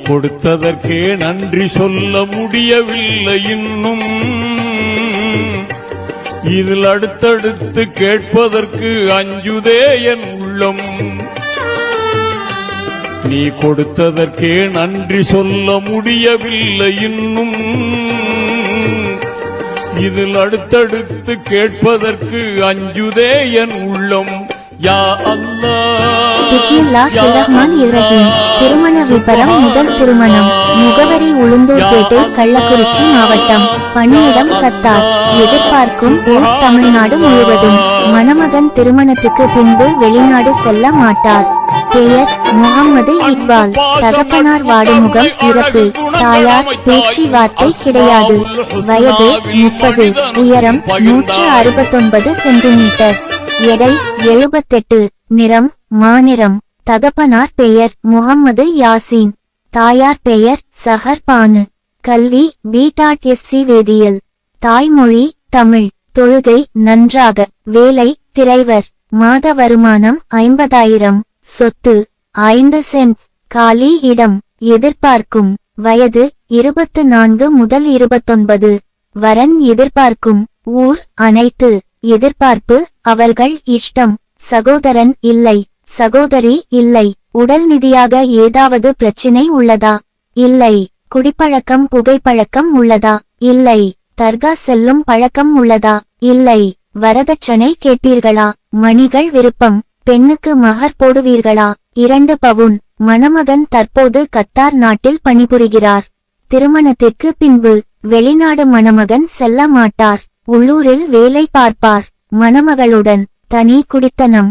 கொடுத்ததற்கே நன்றி சொல்ல முடியவில்லை இன்னும். இதில் அடுத்தடுத்து கேட்பதற்கு அஞ்சுதே என் உள்ளம். நீ கொடுத்ததற்கே நன்றி சொல்ல முடியவில்லை இன்னும். இதில் அடுத்தடுத்து கேட்பதற்கு அஞ்சுதே என் உள்ளம். யா அல்லாஹ். பிஸ்மில்லாஹிர்ரஹ்மானிர்ரஹீம். திருமண விபரம். முதல் திருமணம். முகவரி உளுந்தூர்பேட்டை, கள்ளக்குறிச்சி மாவட்டம். பணியிடம் கத்தார். எதிர்பார்க்கும் ஊர் தமிழ்நாடு முழுவதும். மணமகன் திருமணத்துக்கு பின்பு வெளிநாடு செல்ல மாட்டார். பெயர் முகம்மது இக்பால். தகப்பனார் வாடுமுகம். இறப்பு. தாயார் பேச்சு வார்த்தை கிடையாது. வயது 30. உயரம் 169 சென்டிமீட்டர். எடை 78. நிறம் மாநிறம். தகப்பனார் பெயர் முகம்மது யாசீன். தாயார் பெயர் சஹர் பானு. கல்வி B.Sc வேதியியல். தாய்மொழி தமிழ். தொழுகை நன்றாக. வேலை டிரைவர். மாத வருமானம் 50,000. சொத்து 5 சென்ட். காலி இடம். எதிர்பார்க்கும் வயது 24 முதல் 29. வரன் எதிர்பார்க்கும் ஊர் அனைத்து. எதிர்பார்ப்பு அவர்கள் இஷ்டம். சகோதரன் இல்லை. சகோதரி இல்லை. உடல் நிதியாக ஏதாவது பிரச்சினை உள்ளதா? இல்லை. குடிப்பழக்கம் புகைப்பழக்கம் உள்ளதா? இல்லை. தர்கா செல்லும் பழக்கம் உள்ளதா? இல்லை. வரதட்சணை கேட்பீர்களா? மணிகள் விருப்பம். பெண்ணுக்கு மகர் போடுவீர்களா? 2 பவுன். மணமகன் தற்போது கத்தார் நாட்டில் பணிபுரிகிறார். திருமணத்திற்கு பின்பு வெளிநாடு மணமகன் செல்ல மாட்டார். உள்ளூரில் வேலை பார்ப்பார். மணமகளுடன் தனி குடித்தனம்.